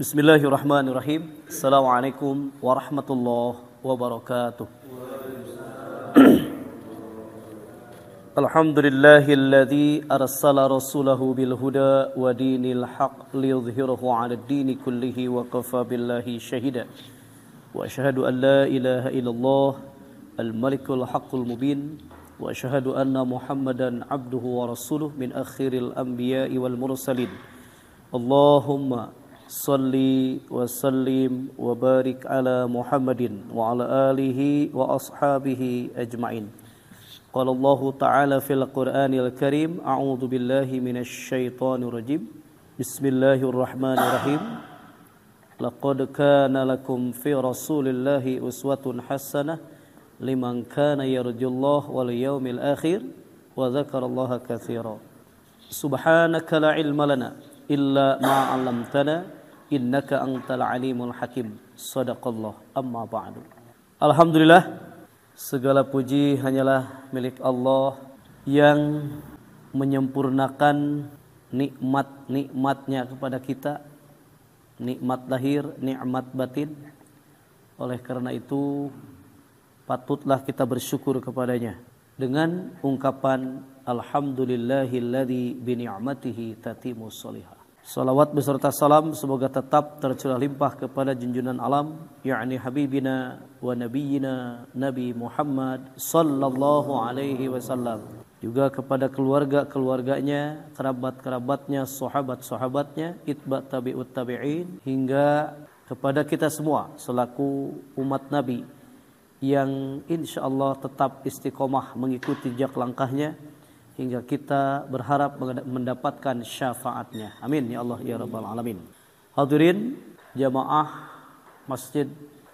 Bismillahirrahmanirrahim. Assalamualaikum warahmatullahi wabarakatuh. Alhamdulillahilladzi arsala rasulahu bil huda wa dinil haq liyudhhirahu 'alad dini kullihi wa kafa billahi shahida. Wa asyhadu an la ilaha illallah al-malikul haqqul mubin wa asyhadu anna Muhammadan 'abduhu wa rasuluh min akhiril anbiya'i wal mursalin. Allahumma salli wa sallim wa barik ala Muhammadin wa ala alihi wa ashabihi ajma'in. Qala Allah Ta'ala fil Qur'anil Karim, a'udzu billahi minasy syaithanir rajim. Bismillahirrahmanirrahim. Laqad kana lakum fi Rasulillahi uswatun hasanah liman kana yarjullaha wal yawmil akhir wa dzakarallaha katsiran. Subhanaka la ilma lana illa ma 'allamtana innaka antal alimul hakim. Shadaqallah. Amma ba'du. Alhamdulillah, segala puji hanyalah milik Allah yang menyempurnakan nikmat-nikmatnya kepada kita, nikmat lahir, nikmat batin. Oleh karena itu patutlah kita bersyukur kepadanya dengan ungkapan alhamdulillahilladzi bi ni'matihi tatimmus shalihat. Salawat beserta salam semoga tetap tercurah limpah kepada junjungan alam, yakni habibina wa nabiyina Nabi Muhammad sallallahu alaihi wasallam, juga kepada keluarga-keluarganya, kerabat-kerabatnya, sahabat-sahabatnya, itba' tabi'ut tabi'in, hingga kepada kita semua selaku umat Nabi yang insyaallah tetap istiqomah mengikuti jejak langkahnya hingga kita berharap mendapatkan syafaatnya. Amin ya Allah ya rabbal alamin. Hadirin jamaah Masjid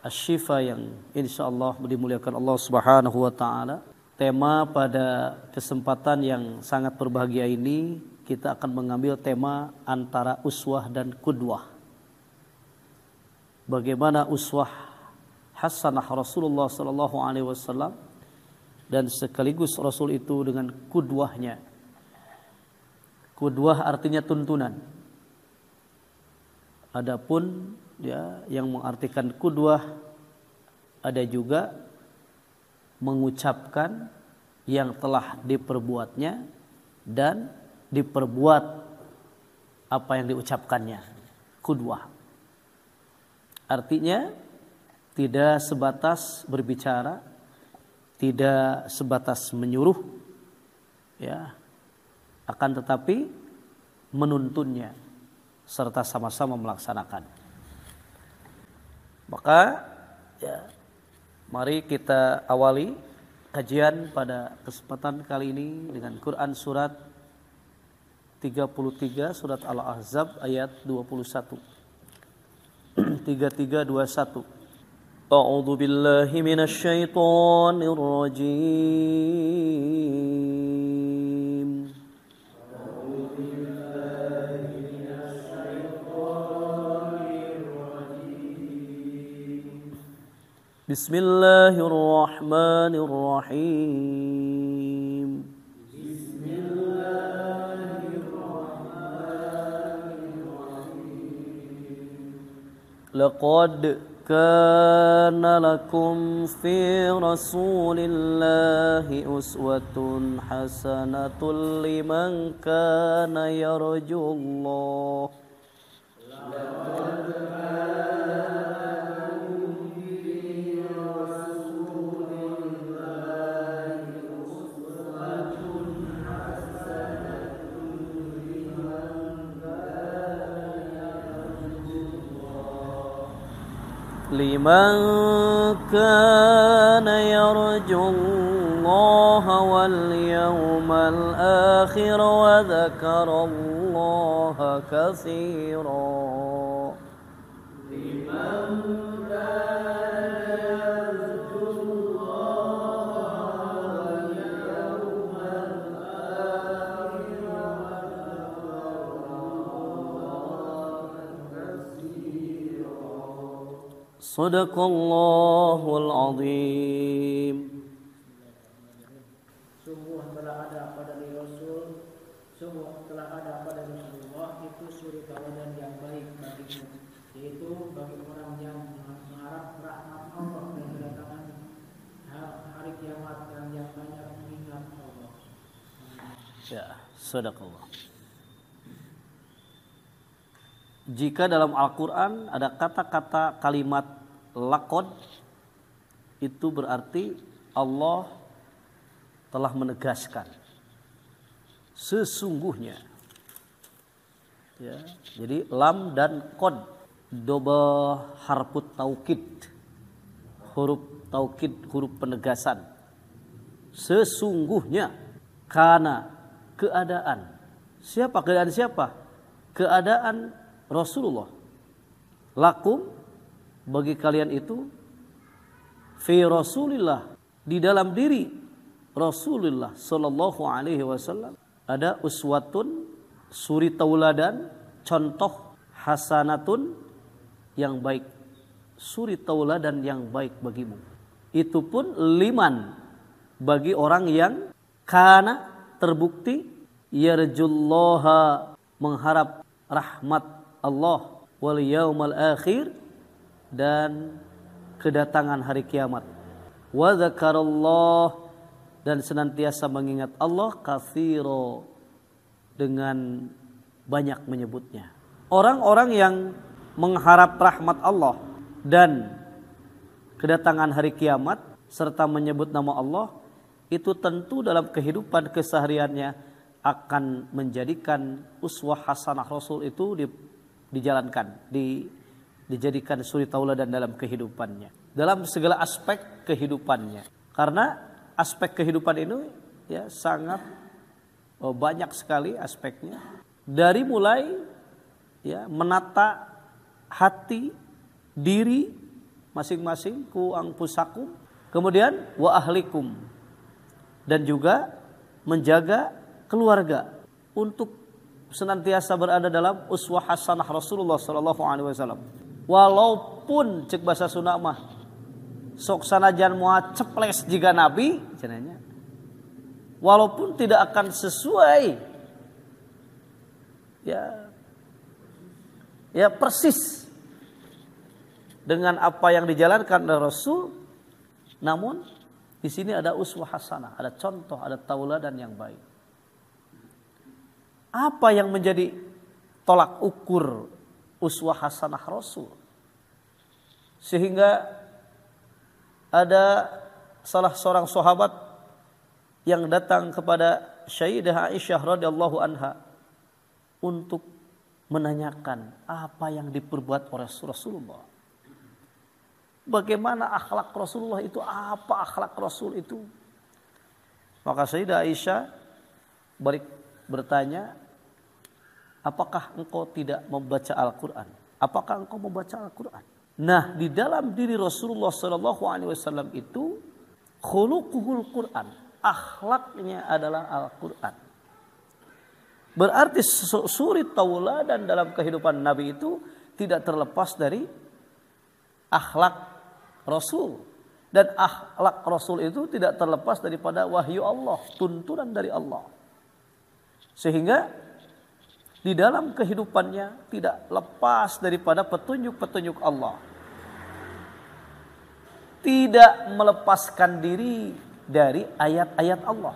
Asy-Syifa yang insyaallah dimuliakan Allah Subhanahu wa taala. Tema pada kesempatan yang sangat berbahagia ini kita akan mengambil tema antara uswah dan qudwah. Bagaimana uswah hasanah Rasulullah sallallahu alaihi wasallam dan sekaligus Rasul itu dengan kudwahnya. Kudwah artinya tuntunan. Adapun yang mengartikan kudwah ada juga mengucapkan yang telah diperbuatnya dan diperbuat apa yang diucapkannya. Kudwah artinya tidak sebatas berbicara, tidak sebatas menyuruh, ya, akan tetapi menuntunnya serta sama-sama melaksanakan. Maka ya, mari kita awali kajian pada kesempatan kali ini dengan Quran surat 33 surat Al-Ahzab ayat 21. 3321. A'udzu billahi minasy syaithanir rajim. A'udzu billahi minasy syaithanir rajim. Bismillahirrahmanirrahim. Bismillahirrahmanirrahim. Laqad كان لكم في رسول الله أسوة حسنة لمن كان يرجو الله لمن كان يرجو الله واليوم الآخر وذكر الله كثيرا. Sadaqallahul azim. Sungguh telah ada pada Rasul, sungguh telah ada pada Rasulullah itu suri tauladan yang baik bagimu, bagi orang yang mengharap rahmat Allah dan kedatangan hari kiamat dan yang banyak mengingat Allah. Ya, sadaqallah. Jika dalam Al-Quran ada kata-kata kalimat laqad, itu berarti Allah telah menegaskan sesungguhnya. Ya, jadi lam dan qad double harfut taukid, huruf taukid, huruf penegasan. Sesungguhnya, karena keadaan. Siapa keadaan siapa? Keadaan Rasulullah. Lakum, bagi kalian itu, fi Rasulillah, di dalam diri Rasulullah sallallahu alaihi wasallam ada uswatun, suri tauladan, contoh, hasanatun, yang baik, suri tauladan yang baik bagimu. Itu pun liman, bagi orang yang kana terbukti yarjullaha, mengharap rahmat Allah, wal yaumal akhir, dan kedatangan hari kiamat. Wa dzakarallah, dan senantiasa mengingat Allah, katsiro, dengan banyak menyebutnya. Orang-orang yang mengharap rahmat Allah dan kedatangan hari kiamat serta menyebut nama Allah, itu tentu dalam kehidupan kesehariannya akan menjadikan uswah hasanah Rasul itu dijalankan, dijadikan suri tauladan dalam kehidupannya, dalam segala aspek kehidupannya. Karena aspek kehidupan ini ya sangat banyak sekali aspeknya, dari mulai ya menata hati diri masing-masing, ku anfusakum, kemudian wa ahlikum, dan juga menjaga keluarga untuk senantiasa berada dalam uswah hasanah Rasulullah sallallahu alaihi wasallam. Walaupun cek bahasa Sunda mah sok sanajan moal ceples jiga nabi cenanya, walaupun tidak akan sesuai ya persis dengan apa yang dijalankan oleh Rasul, namun di sini ada uswah hasanah, ada contoh, ada tauladan yang baik. Apa yang menjadi tolak ukur uswah hasanah Rasul? Sehingga ada salah seorang sahabat yang datang kepada Sayyidah Aisyah radhiyallahu anha untuk menanyakan apa yang diperbuat oleh Rasulullah. Bagaimana akhlak Rasulullah itu? Apa akhlak Rasul itu? Maka Sayyidah Aisyah balik bertanya, apakah engkau tidak membaca Al-Quran? Apakah engkau membaca Al-Quran? Nah, di dalam diri Rasulullah sallallahu alaihi wasallam itu khuluquhul Quran, akhlaknya adalah Al-Quran. Berarti suri tauladan dalam kehidupan Nabi itu tidak terlepas dari akhlak Rasul. Dan akhlak Rasul itu tidak terlepas daripada wahyu Allah, tuntunan dari Allah. Sehingga di dalam kehidupannya tidak lepas daripada petunjuk-petunjuk Allah. Tidak melepaskan diri dari ayat-ayat Allah.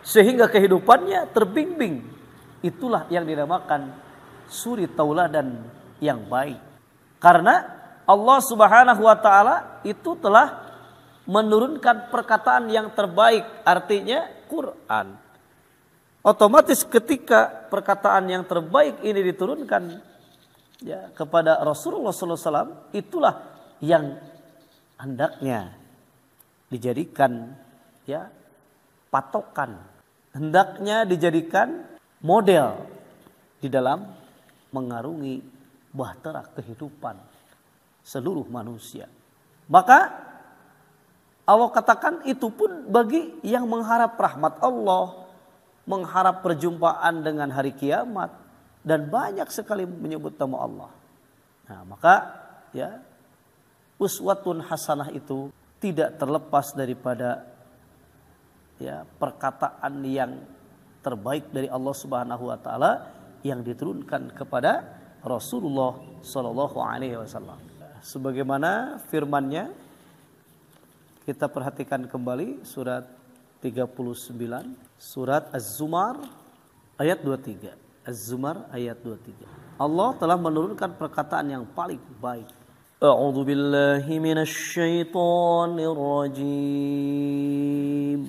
Sehingga kehidupannya terbimbing. Itulah yang dinamakan suri tauladan yang baik. Karena Allah Subhanahu wa taala itu telah menurunkan perkataan yang terbaik, artinya Quran. Otomatis ketika perkataan yang terbaik ini diturunkan ya kepada Rasulullah sallallahu alaihi wasallam, itulah yang hendaknya dijadikan ya patokan, hendaknya dijadikan model di dalam mengarungi bahtera kehidupan seluruh manusia. Maka Allah katakan itu pun bagi yang mengharap rahmat Allah, mengharap perjumpaan dengan hari kiamat, dan banyak sekali menyebut nama Allah. Nah, maka ya uswatun hasanah itu tidak terlepas daripada ya perkataan yang terbaik dari Allah Subhanahu wa taala yang diturunkan kepada Rasulullah sallallahu alaihi wasallam. Sebagaimana firman-Nya, kita perhatikan kembali surat 39, surat Az-Zumar ayat 23. Az-Zumar ayat 23. Allah telah menurunkan perkataan yang paling baik. A'udzu billahi minasy syaithanir rajim.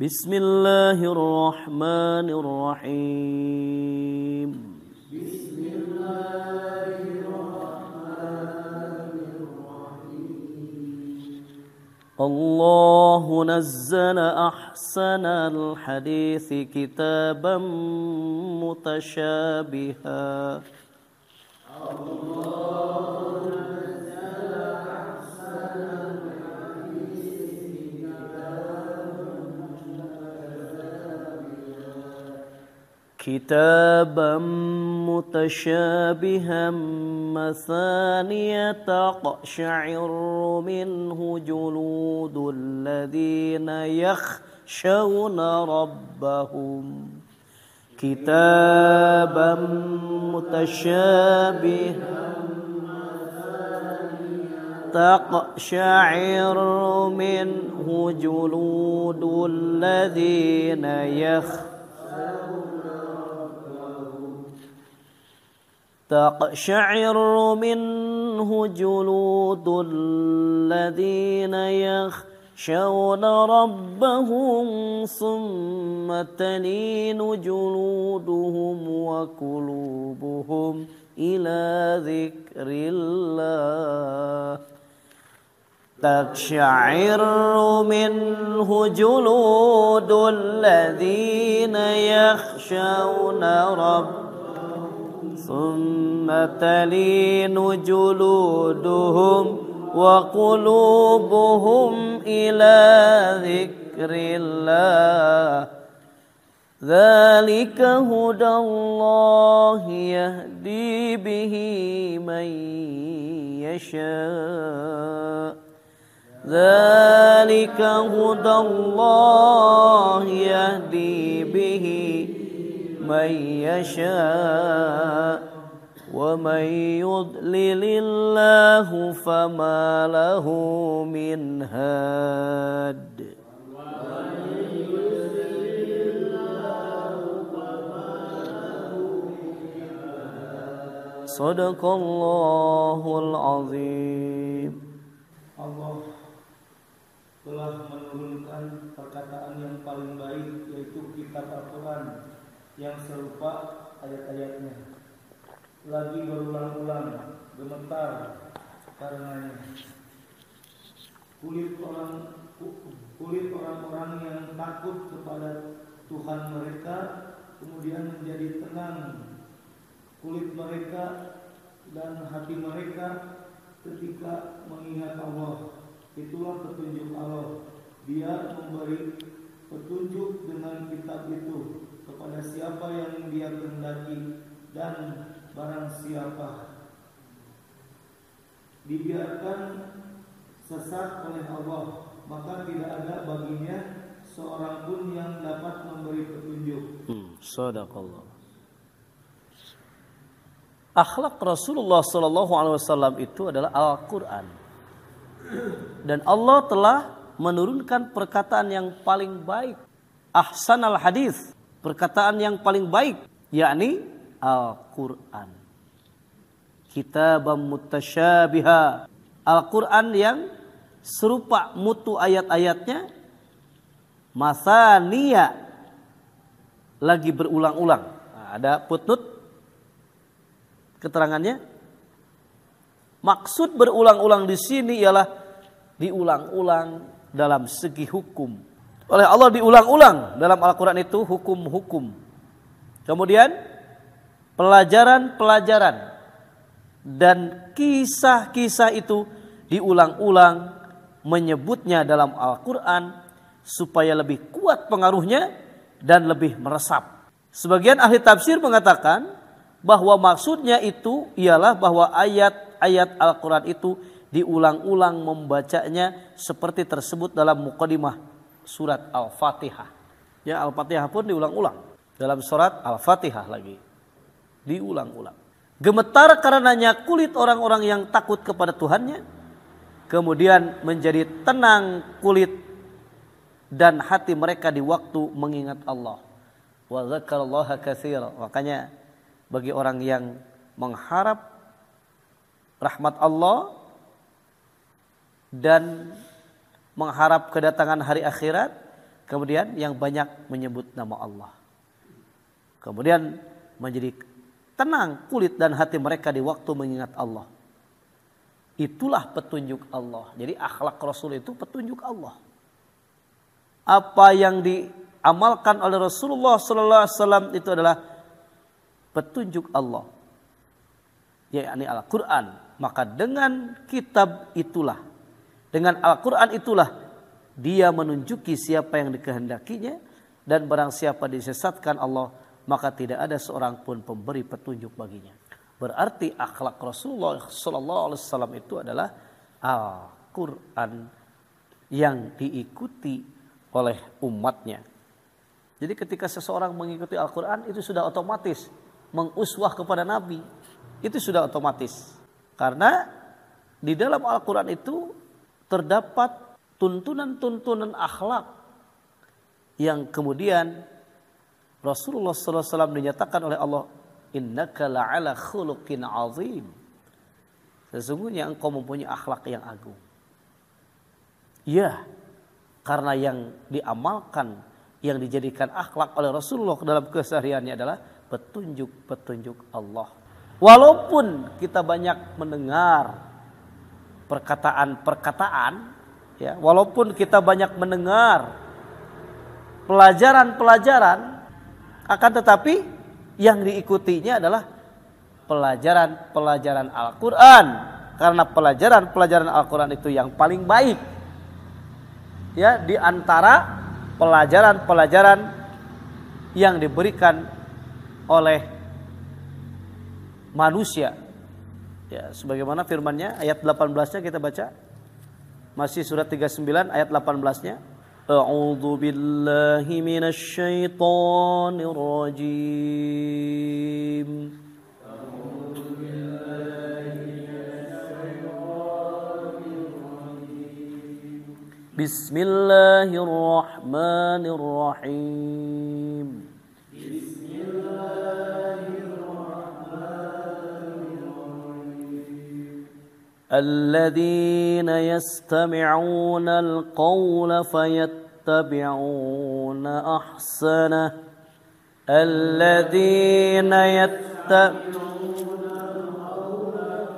Bismillahirrahmanirrahim. Allahu nazzala ahsanal hadithi kitaban mutasyabiha. كتابا متشابها مثانية تقشعر منه جلود الذين يخشون ربهم كتابا متشابها تقشعر منه جلود الذين تقشعر منه جلود الذين يخشون ربهم ثم تلين جلودهم وقلوبهم إلى ذكر الله تقشعر منه جلود الذين يخشون ربهم ثم تلين جلودهم وقلوبهم إلى ذكر الله ذلك هدى الله يهدي به من يشاء ذلك هدى الله يهدي به من يشاء ومن يضلل الله فما له من هاد Sadaqallahul azim. Allah telah menurunkan perkataan yang paling baik, yaitu kitab Al-Quran yang serupa ayat-ayatnya. Lagi berulang-ulang, gemetar karenanya. Kulit orang-orang yang takut kepada Tuhan mereka kemudian menjadi tenang. Kulit mereka dan hati mereka ketika mengingat Allah. Itulah petunjuk Allah. Dia memberi petunjuk dengan kitab itu kepada siapa yang Dia kehendaki, dan barang siapa dibiarkan sesat oleh Allah, maka tidak ada baginya seorang pun yang dapat memberi petunjuk. Sadaqallah. Akhlak Rasulullah sallallahu alaihi wasallam itu adalah Al-Qur'an. Dan Allah telah menurunkan perkataan yang paling baik, ahsanal hadis, perkataan yang paling baik, yakni Al-Qur'an. Kitabam mutasyabiha, Al-Qur'an yang serupa mutu ayat-ayatnya, masaniya, lagi berulang-ulang. Ada footnote keterangannya. Maksud berulang-ulang di sini ialah diulang-ulang dalam segi hukum. Oleh Allah diulang-ulang dalam Al-Quran itu hukum-hukum. Kemudian pelajaran-pelajaran dan kisah-kisah itu diulang-ulang menyebutnya dalam Al-Quran supaya lebih kuat pengaruhnya dan lebih meresap. Sebagian ahli tafsir mengatakan bahwa maksudnya itu ialah bahwa ayat-ayat Al-Quran itu diulang-ulang membacanya seperti tersebut dalam muqaddimah surat Al-Fatihah. Ya, Al-Fatihah pun diulang-ulang. Dalam surat Al-Fatihah lagi. Diulang-ulang. Gemetar karenanya kulit orang-orang yang takut kepada Tuhannya. Kemudian menjadi tenang kulit dan hati mereka di waktu mengingat Allah. Wa dzakarallaha katsira. Makanya bagi orang yang mengharap rahmat Allah dan mengharap kedatangan hari akhirat, kemudian yang banyak menyebut nama Allah. Kemudian menjadi tenang kulit dan hati mereka di waktu mengingat Allah. Itulah petunjuk Allah. Jadi akhlak Rasul itu petunjuk Allah. Apa yang diamalkan oleh Rasulullah sallallahu alaihi wasallam itu adalah petunjuk Allah, yakni Al-Qur'an. Maka dengan kitab itulah, dengan Al-Qur'an itulah dia menunjuki siapa yang dikehendakinya, dan barang siapa disesatkan Allah, maka tidak ada seorang pun pemberi petunjuk baginya. Berarti akhlak Rasulullah sallallahu alaihi wasallam itu adalah Al-Qur'an yang diikuti oleh umatnya. Jadi ketika seseorang mengikuti Al-Qur'an itu sudah otomatis menguswah kepada Nabi. Itu sudah otomatis. Karena di dalam Al-Qur'an itu terdapat tuntunan-tuntunan akhlak yang kemudian Rasulullah sallallahu alaihi wasallam dinyatakan oleh Allah, innaka la'ala khuluqin azim. Sesungguhnya engkau mempunyai akhlak yang agung. Ya, karena yang diamalkan, yang dijadikan akhlak oleh Rasulullah dalam kesehariannya adalah petunjuk-petunjuk Allah. Walaupun kita banyak mendengar perkataan-perkataan, ya, walaupun kita banyak mendengar pelajaran-pelajaran, akan tetapi yang diikutinya adalah pelajaran-pelajaran Al-Quran. Karena pelajaran-pelajaran Al-Quran itu yang paling baik, ya, di antara pelajaran-pelajaran yang diberikan oleh manusia. Ya, sebagaimana firman-Nya ayat 18-nya kita baca. Masih surat 39 ayat 18-nya. A'udzu billahi minasy syaithanir rajim. Bismillahirrahmanirrahim. الذين يستمعون القول فيتبعون أحسنه الذين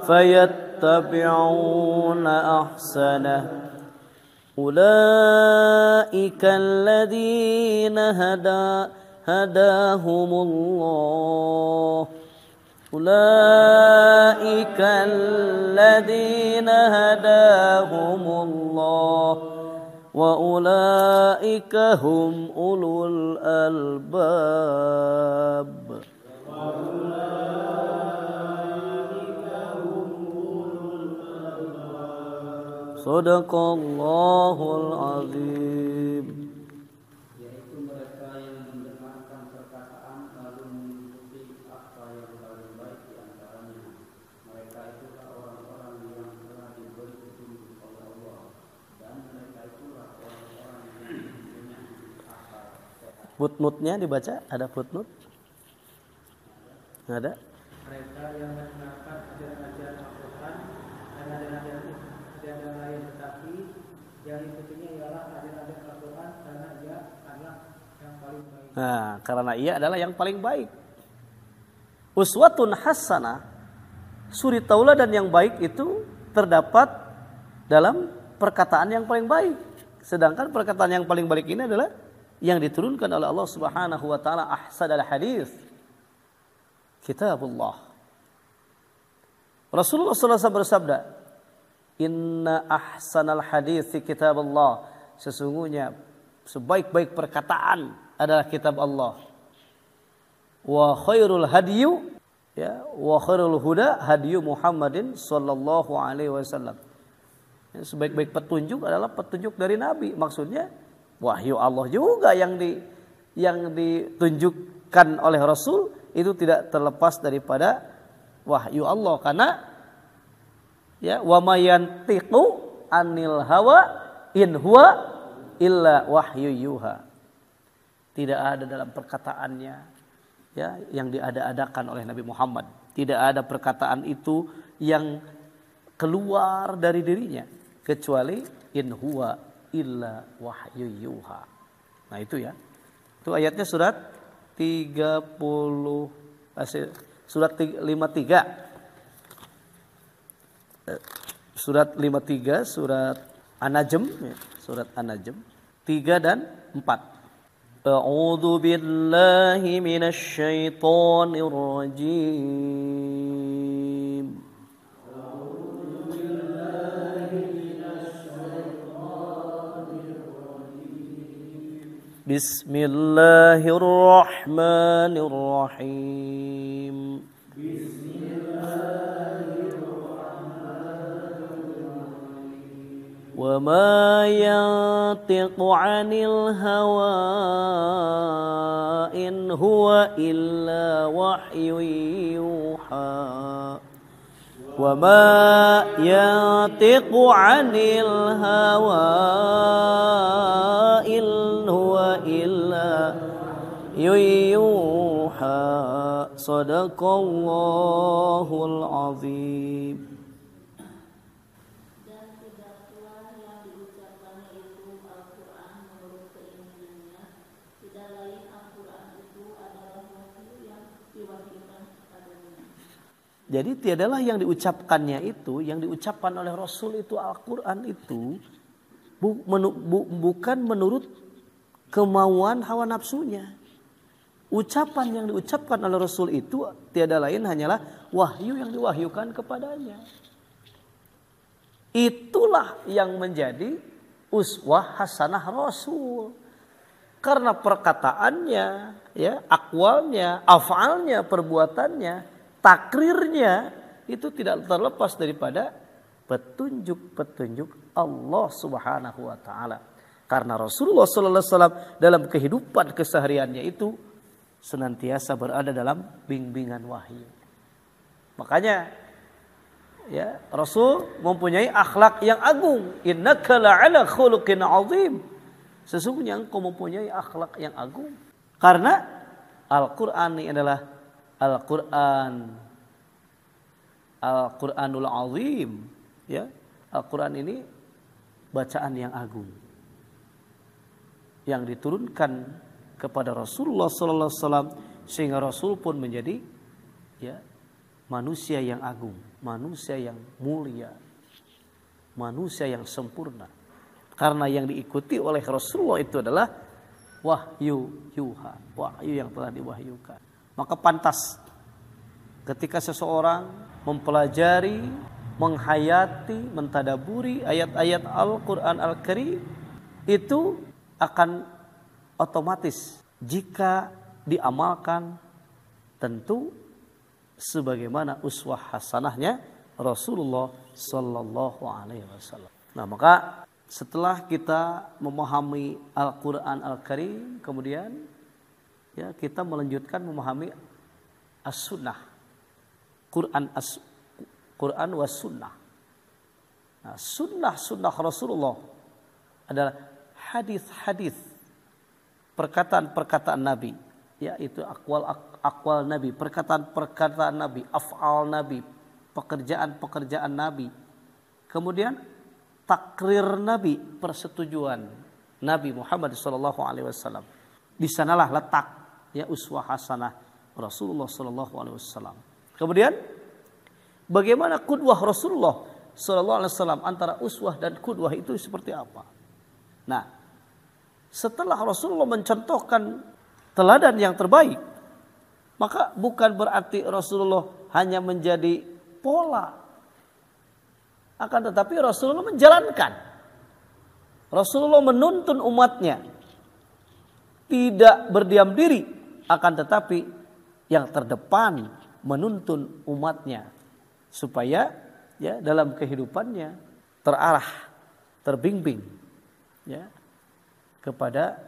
فيتبعون أحسنه أولئك الذين هداهم الله أولئك الذين هداهم الله وأولئك هم أولو الألباب. صدق الله العظيم. Yaitu mereka yang mendengarkan perkataan lalu mengikuti apa yang paling baik di antaranya. Mereka itulah orang-orang yang telah diberi petunjuk oleh Allah, dan mereka itulah orang-orang yang mempunyai akal sehat. Footnote-nya dibaca, ada footnote? Nggak ada? Mereka yang mendengarkan ajaran-ajaran Al-Quran dan ajaran-ajaran lain, tetapi yang ikutinya ialah ajaran-ajaran Al-Quran karena ia adalah yang paling baik. Nah, karena ia adalah yang paling baik. Uswatun hasanah, suri tauladan yang baik itu terdapat dalam perkataan yang paling baik. Sedangkan perkataan yang paling baik ini adalah yang diturunkan oleh Allah Subhanahu wa taala, ahsanul hadis, kitabullah. Rasulullah sallallahu alaihi wasallam bersabda, inna ahsanal hadits kitabullah. Sesungguhnya sebaik-baik perkataan adalah kitab Allah. Wa khairul hadyu, ya, wa khairul huda hadyu Muhammadin sallallahu alaihi wasallam. Sebaik-baik petunjuk adalah petunjuk dari Nabi. Maksudnya wahyu Allah juga yang ditunjukkan oleh Rasul itu tidak terlepas daripada wahyu Allah, karena ya wa mayantiqu anil hawa in huwa illa wahyu yuha. Tidak ada dalam perkataannya ya yang diada-adakan oleh Nabi Muhammad. Tidak ada perkataan itu yang keluar dari dirinya kecuali in huwa illa wahyu yuha. Nah itu ya. Itu ayatnya surat 53. Surat 53, surat An-Najm, surat An-Najm 3 dan 4. A'udzu billahi minasy syaithanir rajim. Bismillahirrahmanirrahim. Wa ma yantiqu 'anil hawa in huwa illa wahyu yuha. Wa ma yantiqu 'anil hawa in huwa illa yuha. Sadaqallahul azim. Jadi tiadalah yang diucapkannya itu, yang diucapkan oleh Rasul itu Al-Quran itu bukan menurut kemauan hawa nafsunya. Ucapan yang diucapkan oleh Rasul itu tiada lain hanyalah wahyu yang diwahyukan kepadanya. Itulah yang menjadi uswah hasanah Rasul. Karena perkataannya, ya, akwalnya, af'alnya, perbuatannya, takrirnya itu tidak terlepas daripada petunjuk-petunjuk Allah Subhanahu wa taala. Karena Rasulullah sallallahu alaihi wasallam dalam kehidupan kesehariannya itu senantiasa berada dalam bimbingan wahyu. Makanya ya, Rasul mempunyai akhlak yang agung. Innaka la'ala khuluqin 'azim. Sesungguhnya engkau mempunyai akhlak yang agung. Karena Al-Qur'an ini adalah Al-Qur'anul Azim, ya. Al-Qur'an ini bacaan yang agung yang diturunkan kepada Rasulullah sallallahu alaihi wasallam sehingga Rasul pun menjadi ya manusia yang agung, manusia yang mulia, manusia yang sempurna. Karena yang diikuti oleh Rasulullah itu adalah wahyu yuha, wahyu yang telah diwahyukan. Maka pantas ketika seseorang mempelajari, menghayati, mentadaburi ayat-ayat Al-Quran Al-Karim, itu akan otomatis jika diamalkan tentu sebagaimana uswah hasanahnya Rasulullah Sallallahu Alaihi Wasallam. Nah, maka setelah kita memahami Al-Quran Al-Karim, kemudian ya kita melanjutkan memahami as-sunnah, Quran was sunnah. Nah, sunnah Rasulullah adalah hadis-hadis, perkataan-perkataan Nabi, yaitu akwal Nabi, perkataan-perkataan Nabi, af'al Nabi, pekerjaan-pekerjaan Nabi. Kemudian takrir Nabi, persetujuan Nabi Muhammad SAW. Di sanalah letak ya uswah hasanah Rasulullah SAW. Kemudian bagaimana qudwah Rasulullah SAW, antara uswah dan qudwah itu seperti apa? Nah, setelah Rasulullah mencontohkan teladan yang terbaik, maka bukan berarti Rasulullah hanya menjadi pola, akan tetapi Rasulullah menjalankan. Rasulullah menuntun umatnya tidak berdiam diri, akan tetapi yang terdepan menuntun umatnya supaya ya dalam kehidupannya terarah, terbimbing, ya, kepada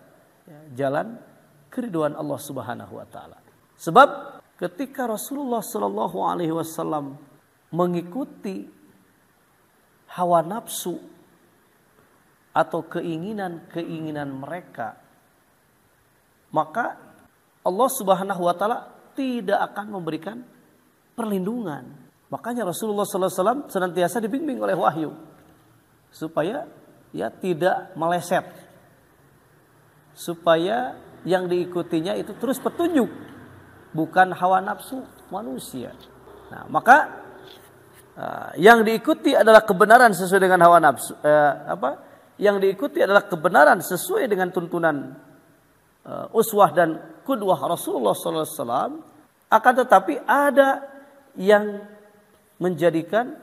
jalan keridhaan Allah Subhanahu wa taala. Sebab ketika Rasulullah sallallahu alaihi wasallam mengikuti hawa nafsu atau keinginan-keinginan mereka, maka Allah Subhanahu wa taala tidak akan memberikan perlindungan. Makanya Rasulullah sallallahu alaihi wasallam senantiasa dibimbing oleh wahyu supaya tidak meleset, supaya yang diikutinya itu terus petunjuk, bukan hawa nafsu manusia. Nah, maka yang diikuti adalah kebenaran sesuai dengan hawa nafsu. Yang diikuti adalah kebenaran sesuai dengan tuntunan uswah dan qudwah Rasulullah SAW. Akan tetapi ada yang menjadikan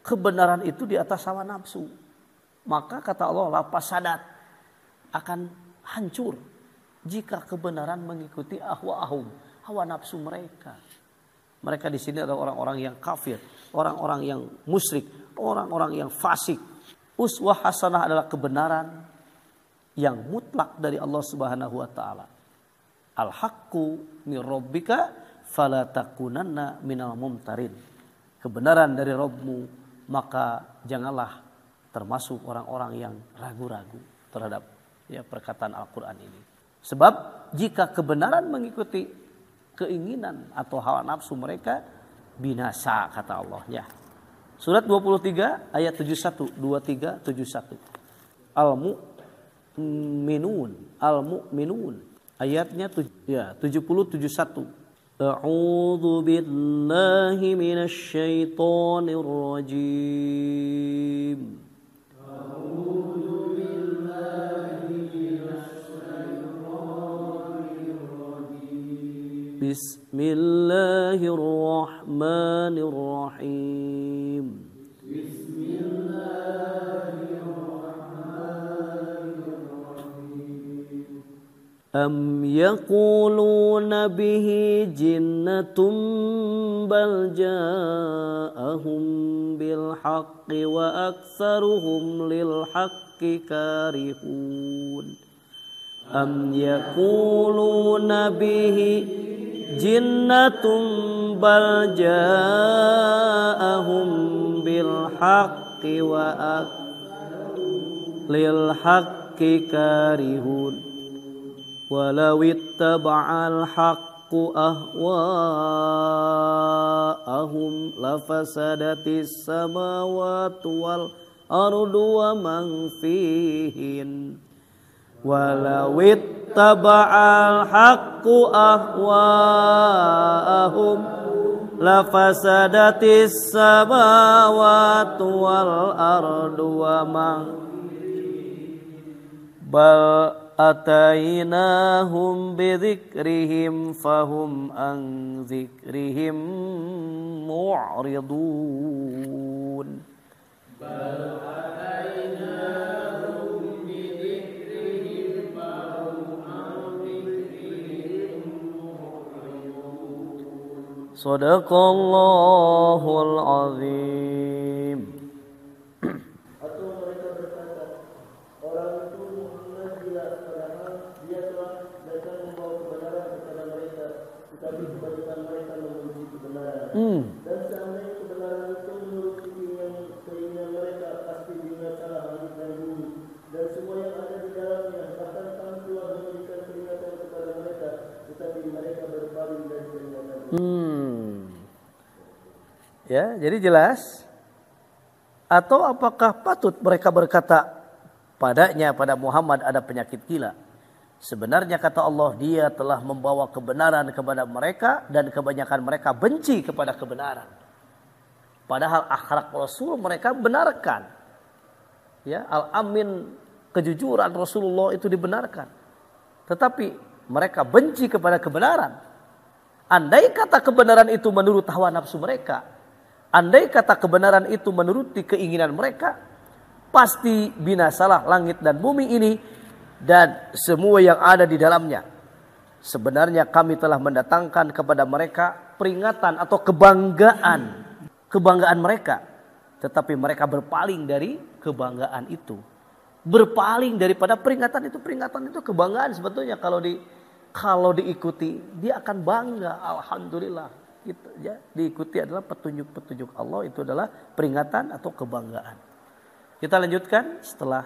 kebenaran itu di atas hawa nafsu. Maka kata Allah, lapas sadat akan hancur jika kebenaran mengikuti ahwa'ahum, hawa nafsu mereka. Mereka di sini adalah orang-orang yang kafir, orang-orang yang musyrik, orang-orang yang fasik. Uswah hasanah adalah kebenaran yang mutlak dari Allah Subhanahu wa taala. Al-haqqu min rabbika fala takunanna minal mumtarin. Kebenaran dari Rabbmu, maka janganlah termasuk orang-orang yang ragu-ragu terhadap perkataan Al-Quran ini. Sebab jika kebenaran mengikuti keinginan atau hawa nafsu mereka, binasa kata Allah ya. Surat 23 ayat 71, 23 71. Al-Mu'minun ayatnya 70 71. A'udzu billahi minasy syaithanir rajim. Bismillahirrahmanirrahim. Am yaquluna bihi jinnatun bal ja'ahum bil haqqi wa aktsaruhum lil haqqi karihun. Am yaquluna bihi jinnatun bal ja'ahum bil haqqi wa lil haqqi karihun. Walau ittaba'al haqqu ahwa'ahum lafasadatis samawati wal ardu wa man fihin. Walau ittaba'al haqqu ahwa'ahum lafasadatis samawati wal ardu wa man bal atainahum bidzikrihim fahum an dzikrihim mu'ridun. Bal atainahum bidzikrihim fahum an dzikrihim mu'ridun. Shadaqallahul azim. Dan seandainya kebenaran itu menurut keinginan mereka, pasti binasalah langit dan bumi dan semua yang ada di dalamnya. Bahkan kami telah memberikan peringatan kepada mereka, tetapi mereka berpaling dari peringatan. Ya, jadi jelas. Atau apakah patut mereka berkata padanya, pada Muhammad ada penyakit gila? Sebenarnya kata Allah, dia telah membawa kebenaran kepada mereka dan kebanyakan mereka benci kepada kebenaran. Padahal akhlak Rasul mereka benarkan. Ya, al-amin, kejujuran Rasulullah itu dibenarkan. Tetapi mereka benci kepada kebenaran. Andai kata kebenaran itu menurut hawa nafsu mereka, andai kata kebenaran itu menuruti keinginan mereka, pasti binasalah langit dan bumi ini dan semua yang ada di dalamnya. Sebenarnya kami telah mendatangkan kepada mereka peringatan atau kebanggaan mereka, tetapi mereka berpaling dari kebanggaan itu. berpaling daripada peringatan itu kebanggaan sebetulnya kalau diikuti dia akan bangga. Alhamdulillah gitu ya, diikuti adalah petunjuk-petunjuk Allah, itu adalah peringatan atau kebanggaan. Kita lanjutkan setelah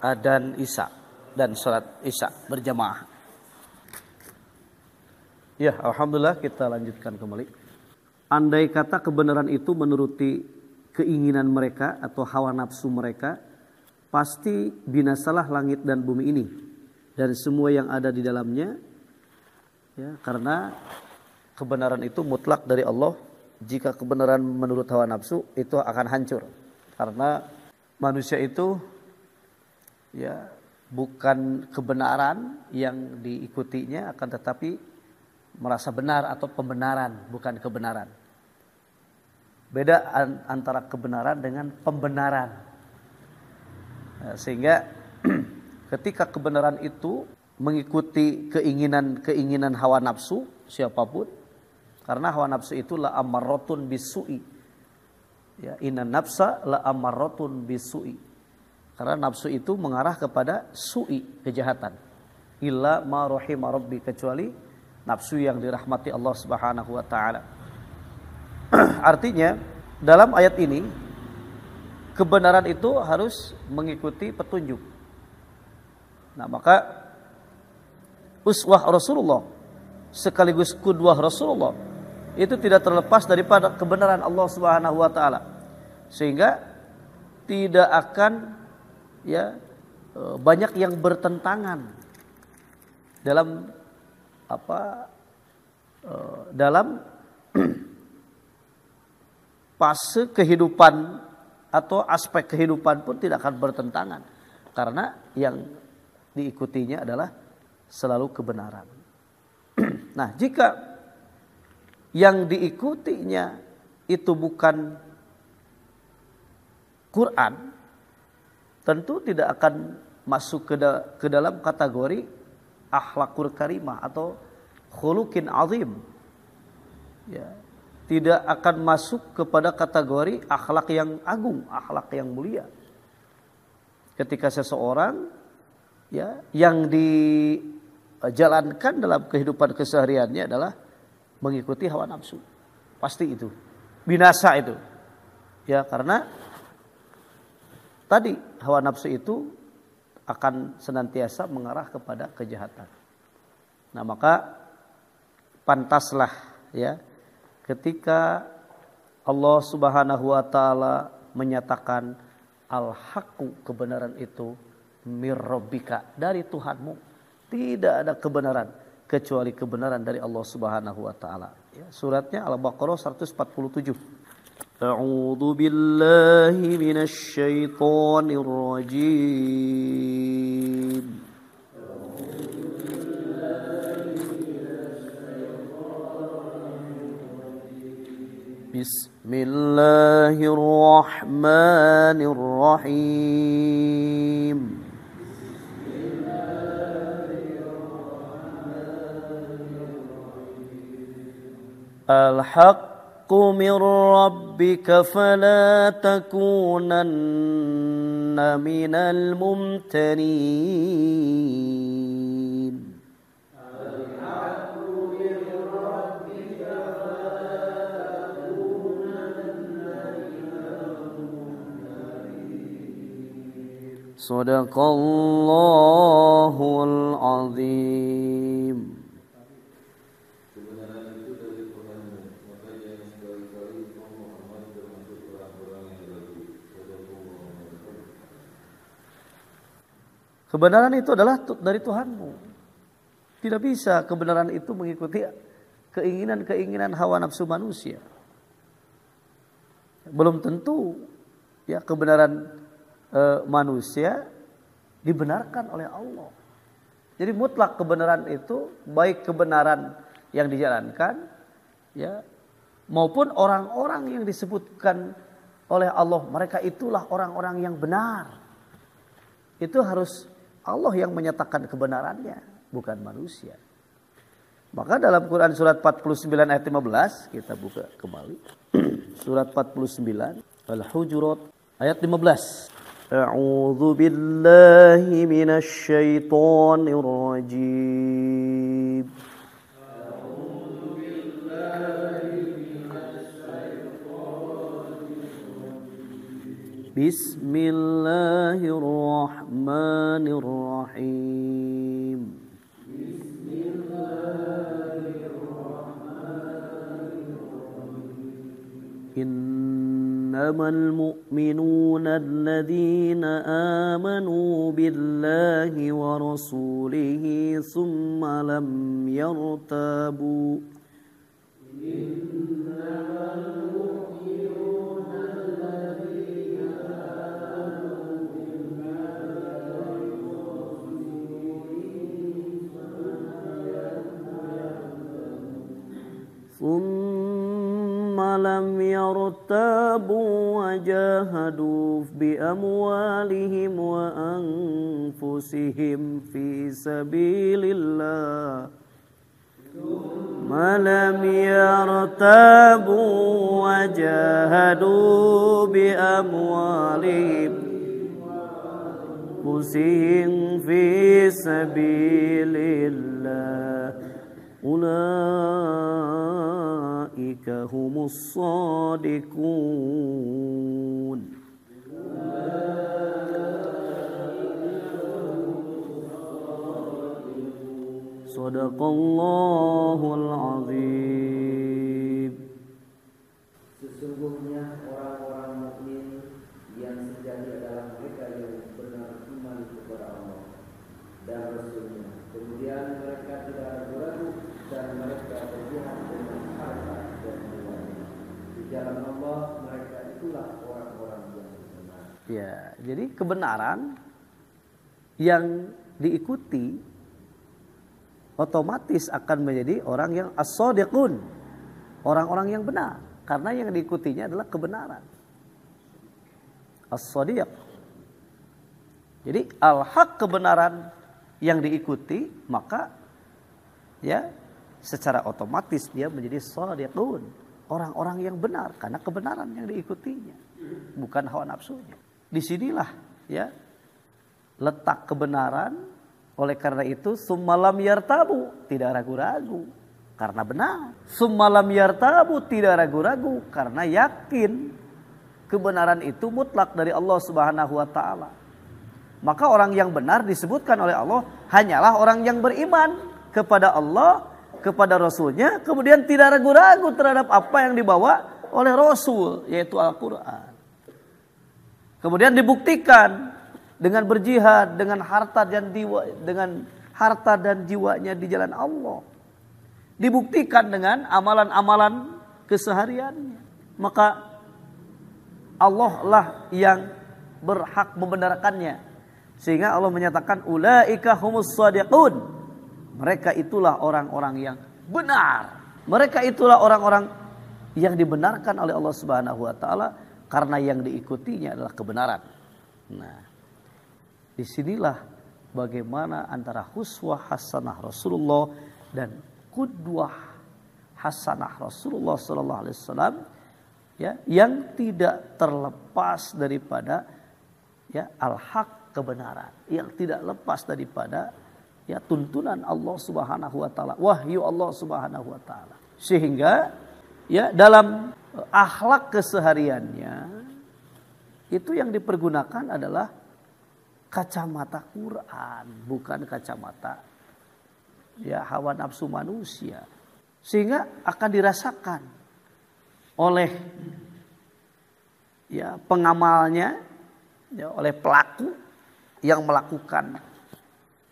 adzan Isya dan salat Isya berjamaah. Ya, alhamdulillah kita lanjutkan kembali. Andai kata kebenaran itu menuruti keinginan mereka atau hawa nafsu mereka, pasti binasalah langit dan bumi ini dan semua yang ada di dalamnya. Ya, karena kebenaran itu mutlak dari Allah. Jika kebenaran menurut hawa nafsu, itu akan hancur. Karena manusia itu ya bukan kebenaran yang diikutinya, akan tetapi merasa benar atau pembenaran, bukan kebenaran. Beda antara kebenaran dengan pembenaran. Sehingga ketika kebenaran itu mengikuti keinginan hawa nafsu siapapun, karena hawa nafsu itu la ammarratun bisu'i. Ya, inna nafsa la ammarratun bisu'i. Karena nafsu itu mengarah kepada su'i, kejahatan. Illa ma rahima rabbi, kecuali nafsu yang dirahmati Allah Subhanahu wa taala. Artinya dalam ayat ini kebenaran itu harus mengikuti petunjuk. Nah, maka uswah Rasulullah sekaligus qudwah Rasulullah itu tidak terlepas daripada kebenaran Allah Subhanahu wa taala. Sehingga tidak akan banyak yang bertentangan dalam dalam fase kehidupan atau aspek kehidupan pun tidak akan bertentangan, karena yang diikutinya adalah selalu kebenaran. Nah, jika yang diikutinya itu bukan Quran, tentu tidak akan masuk ke dalam kategori akhlakul karimah atau khuluqin azim. Ya, tidak akan masuk kepada kategori akhlak yang agung, akhlak yang mulia. Ketika seseorang yang dijalankan dalam kehidupan kesehariannya adalah mengikuti hawa nafsu, pasti itu binasa itu. Ya, karena tadi hawa nafsu itu akan senantiasa mengarah kepada kejahatan. Nah, maka pantaslah ketika Allah Subhanahu wa taala menyatakan al-haqqu, kebenaran itu mir rabbika, dari Tuhanmu. Tidak ada kebenaran kecuali kebenaran dari Allah Subhanahu wa taala. Ya, suratnya Al-Baqarah 147. A'udzu billahi minasy syaithanir rajim. Bismillahirrahmanirrahim. Al-haqqu min rabbika fala takunanna minal mumtarin. Sadaqallahul azim. Kebenaran itu adalah dari Tuhanmu. Tidak bisa kebenaran itu mengikuti keinginan-keinginan hawa nafsu manusia. Belum tentu kebenaran manusia dibenarkan oleh Allah. Jadi mutlak kebenaran itu, baik kebenaran yang dijalankan maupun orang-orang yang disebutkan oleh Allah, mereka itulah orang-orang yang benar. Itu harus Allah yang menyatakan kebenarannya, bukan manusia. Maka dalam Quran surat 49 ayat 15, kita buka kembali. Surat 49 Al-Hujurat ayat 15. أعوذ بالله من الشيطان الرجيم بسم الله الرحمن الرحيم إنما المؤمنون الذين آمنوا بالله ورسوله ثم لم يرتابوا وجاهدوا بأموالهم وأنفسهم في سبيل الله ما لم يرتابوا وجاهدوا بأموالهم وأنفسهم في سبيل الله أولئك هم الصادقون Sadaqallahul azim. Sesungguhnya orang-orang mukmin yang sejati adalah mereka yang benar iman kepada Allah dan Rasulnya. Kemudian mereka tidak ragu-ragu dan mereka berjihad dengan harta dan jiwanya. Di jalan Allah mereka itulah orang-orang yang benar. Ya, jadi kebenaran yang diikuti otomatis akan menjadi orang yang as-shadiqun, orang-orang yang benar, karena yang diikutinya adalah kebenaran. As-shadiq. Jadi al-haq, kebenaran yang diikuti, maka ya secara otomatis dia menjadi shadiqun, orang-orang yang benar karena kebenaran yang diikutinya, bukan hawa nafsunya. Disinilah ya letak kebenaran. Oleh karena itu summalam yartabu, tidak ragu-ragu karena benar. Summalam yartabu, tidak ragu-ragu karena yakin kebenaran itu mutlak dari Allah Subhanahu wa taala. Maka orang yang benar disebutkan oleh Allah hanyalah orang yang beriman kepada Allah, kepada Rasulnya, kemudian tidak ragu-ragu terhadap apa yang dibawa oleh Rasul, yaitu Al-Quran. Kemudian dibuktikan dengan berjihad, dengan harta dan jiwanya di jalan Allah. Dibuktikan dengan amalan-amalan kesehariannya. Maka Allah lah yang berhak membenarkannya. Sehingga Allah menyatakan ulaika humus shadiqun. Mereka itulah orang-orang yang benar. Mereka itulah orang-orang yang dibenarkan oleh Allah Subhanahu wa taala karena yang diikutinya adalah kebenaran. Nah, disinilah bagaimana antara huswah hasanah Rasulullah dan qudwah hasanah Rasulullah sallallahu alaihi wasallam ya, yang tidak terlepas daripada ya al-haq, kebenaran, yang tidak lepas daripada ya tuntunan Allah Subhanahu wa taala, wahyu Allah Subhanahu wa taala. Sehingga ya dalam akhlak kesehariannya itu yang dipergunakan adalah kacamata Quran, bukan kacamata ya hawa nafsu manusia. Sehingga akan dirasakan oleh ya pengamalnya, ya, oleh pelaku yang melakukan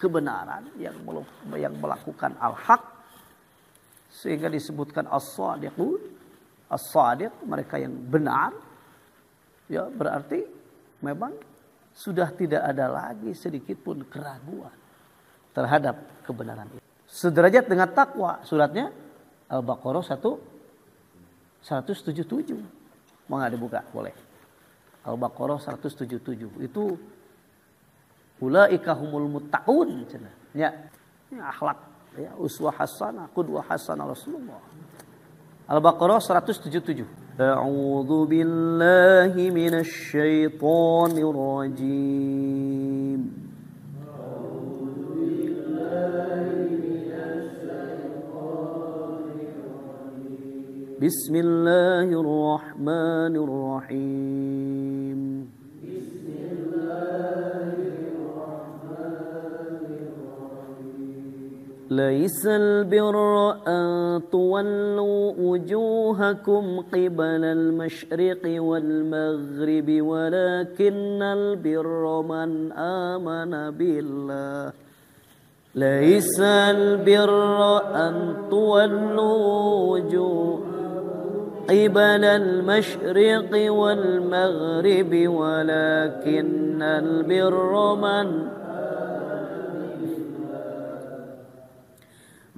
kebenaran, yang melakukan al-haq, sehingga disebutkan as-shadiqun, as-shadiq, mereka yang benar. Ya, berarti memang sudah tidak ada lagi sedikit pun keraguan terhadap kebenaran itu. Sederajat dengan takwa, suratnya Al-Baqarah 177. Mau dibuka? Boleh. Al-Baqarah 177. Itu ulaika humul muttaqun. Ya, ini akhlak, ya, uswah hasanah, qudwah hasanah Rasulullah. Al-Baqarah 177. أعوذ بالله من الشيطان الرجيم بسم الله الرحمن الرحيم ليس البر أن تولوا وجوهكم قبل المشرق والمغرب ولكن البر من آمن بالله ليس البر أن تولوا وجوهكم قبل المشرق والمغرب ولكن البر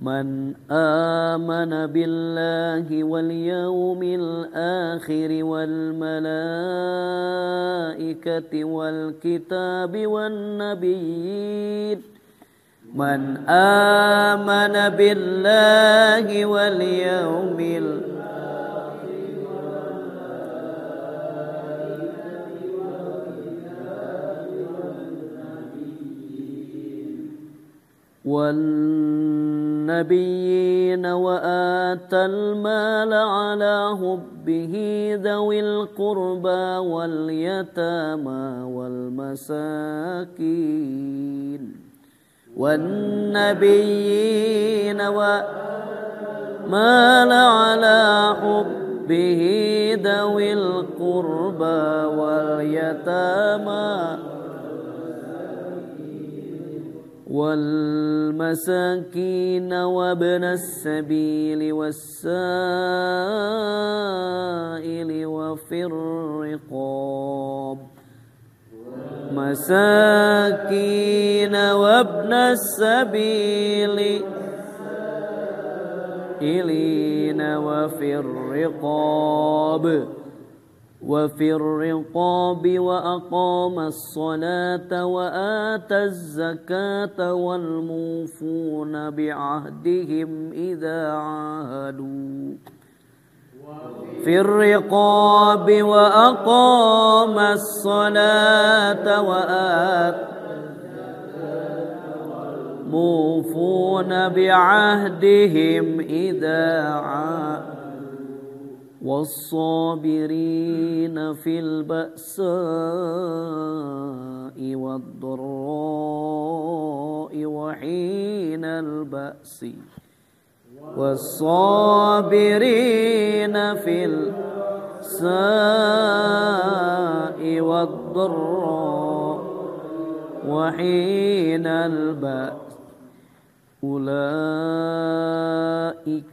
من آمن بالله واليوم الآخر والملائكة والكتاب والنبيين من آمن بالله واليوم والنبيين وآتى المال على حبه ذوي القربى واليتامى والمساكين والنبيين ومال على حبه ذوي القربى واليتامى والمساكين وابن السبيل والسائل وفي الرقاب مساكين وابن السبيل إلين وفي الرقاب وأقام الصلاة وآتى الزكاة والموفون بعهدهم إذا عاهدوا في الرقاب وأقام الصلاة وآتى موفون بعهدهم إذا عاهدوا والصابرين في البأساء والضراء وحين البأس والصابرين في البأساء والضراء وحين البأس أولئك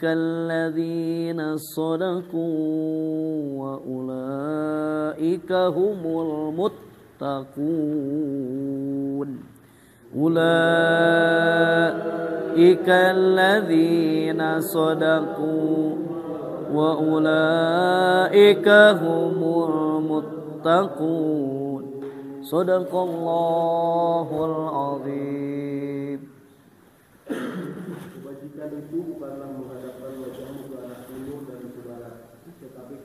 الذين صدقوا وأولئك هم المتقون أولئك الذين صدقوا وأولئك هم المتقون صدق الله العظيم. Kebajikan itu bukanlah menghadapkan wajahmu ke arah timur dan ke barat, tetapi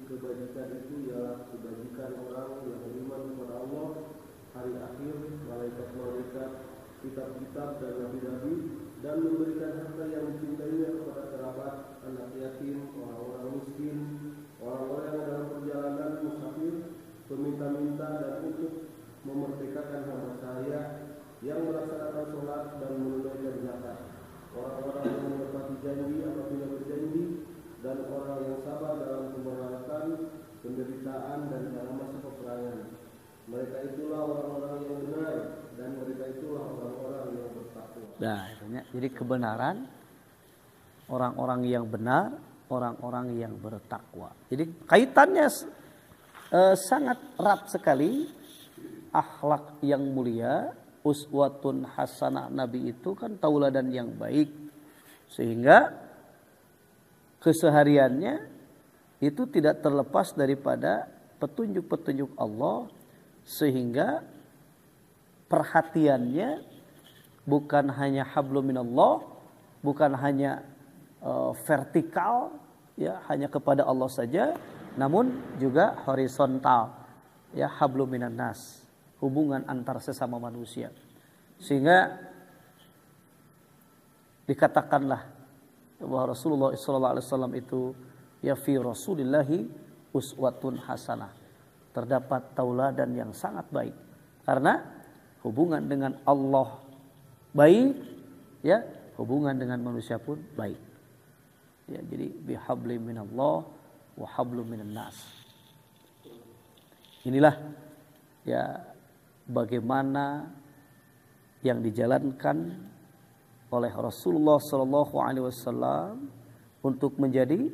kebajikan itu ialah kebajikan orang yang beriman kepada Allah, hari akhir, malaikat-malaikat, kitab-kitab dan nabi-nabi, dan memberikan harta yang dicintainya kepada kerabat, anak yatim, orang-orang miskin, orang-orang yang dalam perjalanan musafir, peminta-minta, dan untuk memerdekakan hamba sahaya yang melaksanakan sholat dan menunaikan zakat, orang-orang yang menepati janji apabila berjanji, dan orang yang sabar dalam kemerawatan, penderitaan, dan dalam masa peperangan. Mereka itulah orang-orang yang benar, dan mereka itulah orang-orang yang bertakwa. Nah, jadi kebenaran, orang-orang yang benar, orang-orang yang bertakwa. Jadi kaitannya sangat erat sekali. Akhlak yang mulia, uswatun hasanah, Nabi itu kan tauladan yang baik, sehingga kesehariannya itu tidak terlepas daripada petunjuk-petunjuk Allah, sehingga perhatiannya bukan hanya hablum minallah, bukan hanya vertikal, ya hanya kepada Allah saja, namun juga horizontal, ya, hablum minan nas, hubungan antar sesama manusia. Sehingga dikatakanlah bahwa Rasulullah SAW itu ya fi Rasulillahi uswatun hasanah, terdapat tauladan yang sangat baik, karena hubungan dengan Allah baik, ya, hubungan dengan manusia pun baik. Ya, jadi bihabli minallah wa hablum minan nas. Inilah ya bagaimana yang dijalankan oleh Rasulullah SAW untuk menjadi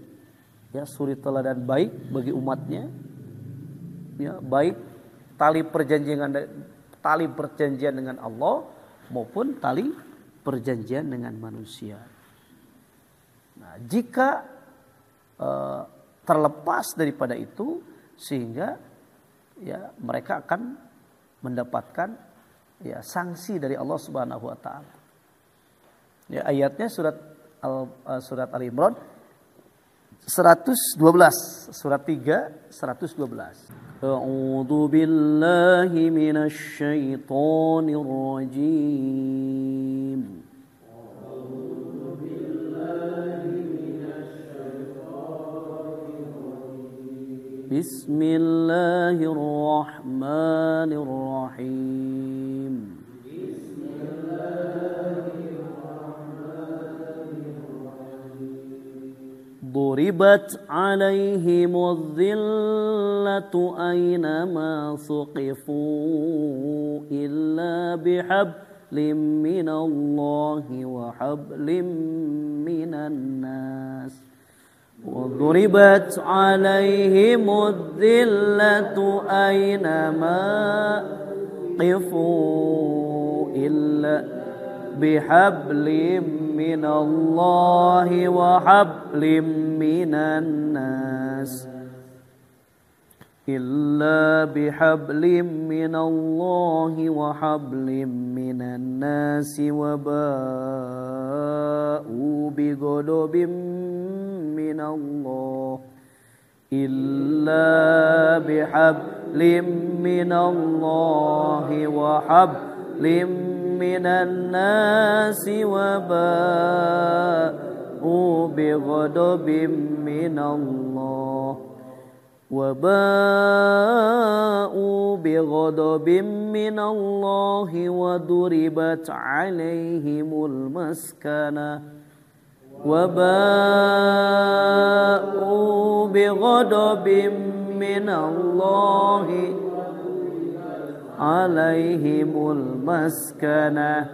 ya suri teladan baik bagi umatnya. Ya, baik tali perjanjian dengan Allah maupun tali perjanjian dengan manusia. Nah, jika terlepas daripada itu, sehingga ya mereka akan mendapatkan ya sanksi dari Allah Subhanahu wa taala. Ya, ayatnya surat Al-Imran 112, surat 3 112. A'udzu billahi minasy syaithanir rajim. Bismillahirrahmanirrahim. ضربت عليهم الذلة أينما ثقفوا إلا بحبل من الله وحبل من الناس وضربت عليهم الذلة أينما ثقفوا إلا بحبل من الله وحبل من الناس إلا بحبل من الله وحبل من الناس وباءوا بغضب من الله إلا بحبل من الله وحبل من الناس وباءوا بغضب من الله وضربت عليهم المسكنة وباءوا بغضب من الله عليهم المسكنة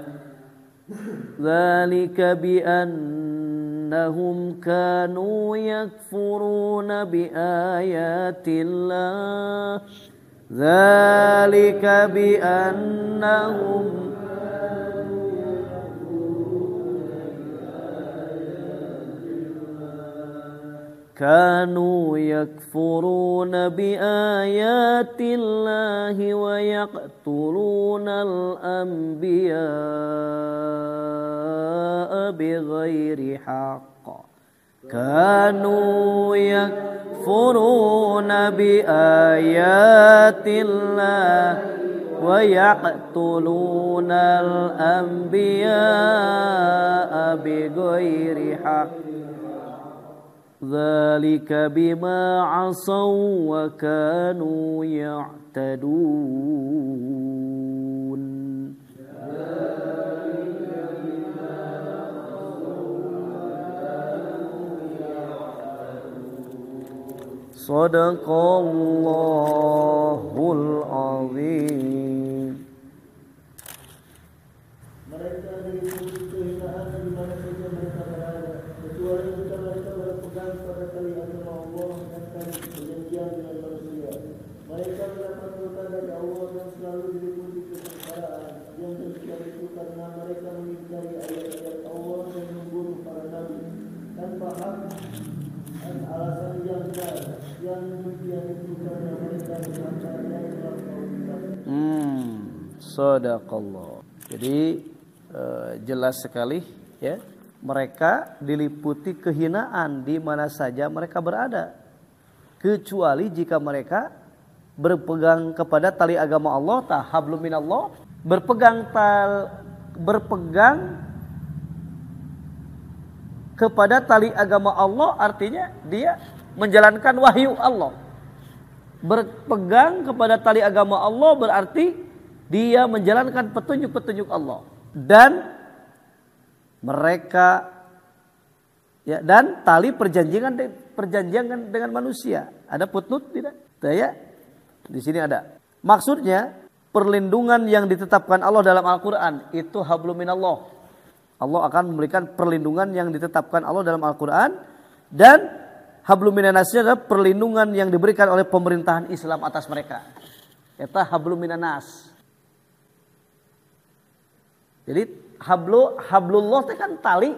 ذلك بأنهم كانوا يكفرون بآيات الله ذلك بأنهم كانوا يكفرون بآيات الله ويقتلون الأنبياء بغير حق كانوا يكفرون بآيات الله ويقتلون الأنبياء بغير حق ذلك بما عصوا وكانوا يعتدون صدق الله العظيم. Mereka diikuti kehinaan di mana saja mereka berada, kecuali jika mereka berpegang pada tali agama Allah dan tali perjanjian dengan manusia. Mereka mendapat berkah dari Allah dan selalu diliputi kesengsaraan. Yang demikian itu karena mereka mengingkari ayat-ayat Allah dan membunuh para nabi tanpa hak dan alasan yang benar. Yang demikian itu karena mereka melanggar yang telah Allah. Sadaqallah. Jadi jelas sekali ya, mereka diliputi kehinaan di mana saja mereka berada. kecuali jika mereka berpegang kepada tali agama Allah, hablum minallah, berpegang kepada tali agama Allah artinya dia menjalankan wahyu Allah. Berpegang kepada tali agama Allah berarti dia menjalankan petunjuk-petunjuk Allah. Dan mereka dan tali perjanjian dengan manusia. Ada footnote tidak? Ya. Di sini ada. Maksudnya perlindungan yang ditetapkan Allah dalam Al-Qur'an itu hablum minallah. Allah akan memberikan perlindungan yang ditetapkan Allah dalam Al-Qur'an, dan hablum minannasnya adalah perlindungan yang diberikan oleh pemerintahan Islam atas mereka. Eta hablum minannas. Jadi hablullah itu kan tali.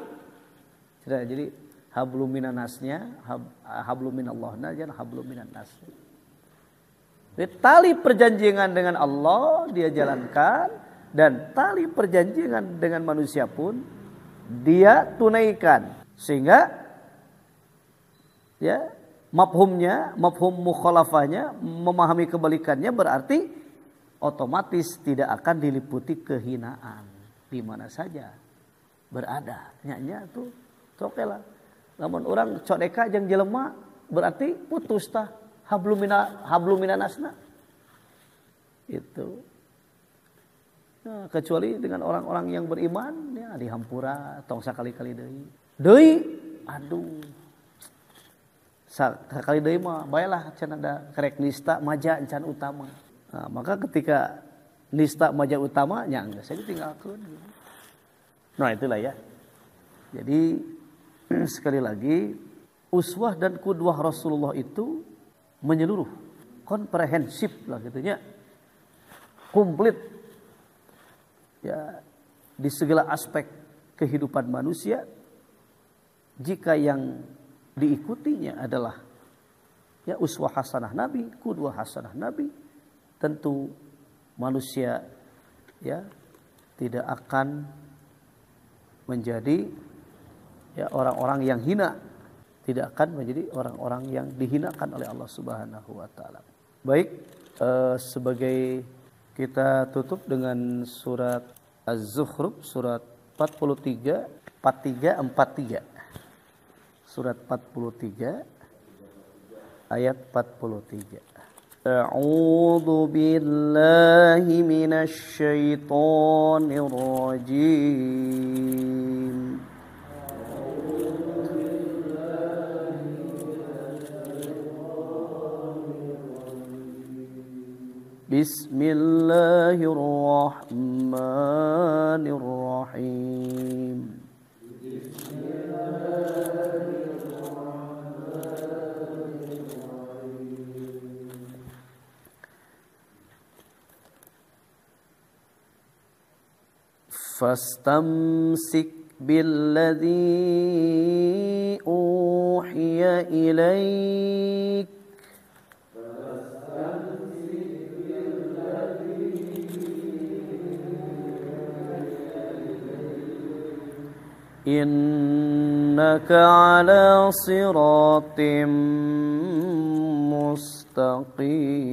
Jadi hablum minannasnya, hablum minallahnya jangan hablum minannas. Jadi tali perjanjian dengan Allah dia jalankan, dan tali perjanjian dengan manusia pun dia tunaikan. Sehingga ya mafhum mukhalafahnya, memahami kebalikannya berarti otomatis tidak akan diliputi kehinaan di mana saja berada. Nya tuh oke lah. Namun orang codeka jeung jelema berarti putus tah hablum minannasna. Itu. Nah, kecuali dengan orang-orang yang beriman ya dihampura tong sakali-kali deui. Aduh. Sakali deui mah baelah can ada karek nista maja can utama. Nah, maka ketika nista maja utama nya geus ditinggalkeun. Nah, itulah ya. Jadi sekali lagi uswah dan qudwah Rasulullah itu menyeluruh, komprehensif lah gitunya. Komplit. Ya, di segala aspek kehidupan manusia. Jika yang diikutinya adalah ya uswah hasanah Nabi, qudwah hasanah Nabi, tentu manusia ya tidak akan menjadi ya orang-orang yang hina, tidak akan menjadi orang-orang yang dihinakan oleh Allah Subhanahu wa taala. Baik, sebagai kita tutup dengan surat Az-Zukhruf surat 43 43. Surat 43 ayat 43. A'udzu billahi minasy syaithanir rajim. Bismillahirrahmanirrahim. Fastamsik billadzi uhiya ilaik innaka ala siratim mustaqim.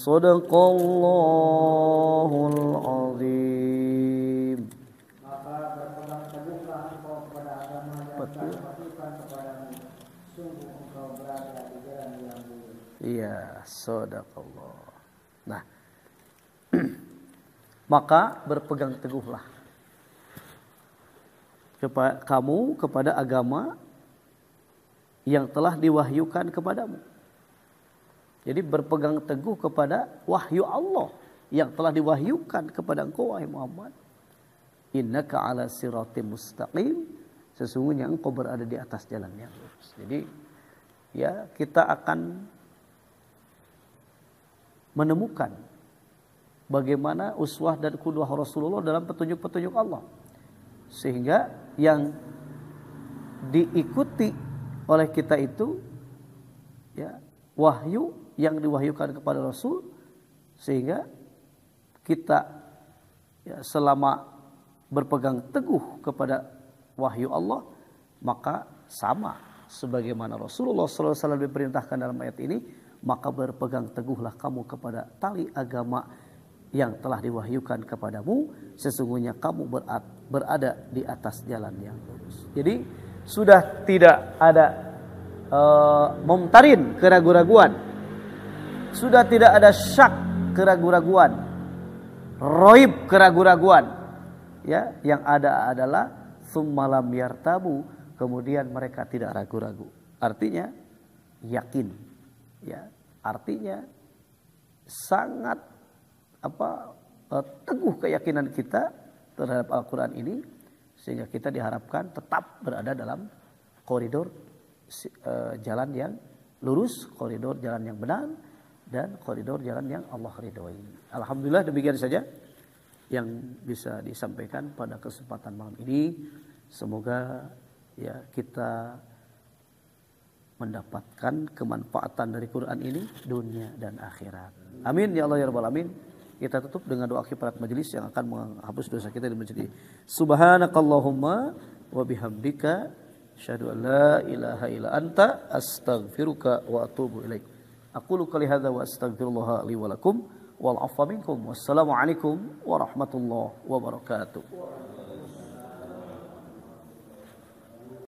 Sadaqallahul azim. Maka berpegang teguhlah engkau kepada agama yang telah diberikan kepadamu. Sungguh engkau berada di jalan yang lurus. Iya, sadaqallah. Nah, maka berpegang teguhlah kamu kepada agama yang telah diwahyukan kepadamu. Jadi berpegang teguh kepada wahyu Allah yang telah diwahyukan kepada engkau wahai Muhammad. Innaka ala siratim mustaqim. Sesungguhnya engkau berada di atas jalan yang lurus. Jadi ya kita akan menemukan bagaimana uswah dan qudwah Rasulullah dalam petunjuk-petunjuk Allah. Sehingga yang diikuti oleh kita itu ya wahyu yang diwahyukan kepada Rasul, sehingga kita ya, selama berpegang teguh kepada wahyu Allah, maka sama sebagaimana Rasulullah SAW diperintahkan dalam ayat ini, maka berpegang teguhlah kamu kepada tali agama yang telah diwahyukan kepadamu, sesungguhnya kamu berada di atas jalan yang lurus. Jadi sudah tidak ada mumtarin, keraguan-raguan. Sudah tidak ada syak, keraguan-raguan. Roib, keraguan-raguan. Ya, yang ada adalah summalam yartabu, kemudian mereka tidak ragu-ragu. Artinya yakin. Ya, artinya sangat teguh keyakinan kita terhadap Al-Quran ini, sehingga kita diharapkan tetap berada dalam koridor jalan yang lurus, koridor jalan yang benar, dan koridor jalan yang Allah ridhoi. Alhamdulillah, demikian saja yang bisa disampaikan pada kesempatan malam ini. Semoga ya kita mendapatkan kemanfaatan dari Quran ini dunia dan akhirat. Amin ya Allah ya rabbal alamin. Kita tutup dengan doa kifarat majelis yang akan menghapus dosa kita di majelis. Subhanakallahumma wa bihamdika asyhadu an la ilaha illa anta astaghfiruka wa atubu ilaik. Aqulu qouli hadza wa astaghfirullah li wa lakum wal 'afwa minkum. Wassalamu alaikum warahmatullahi wabarakatuh.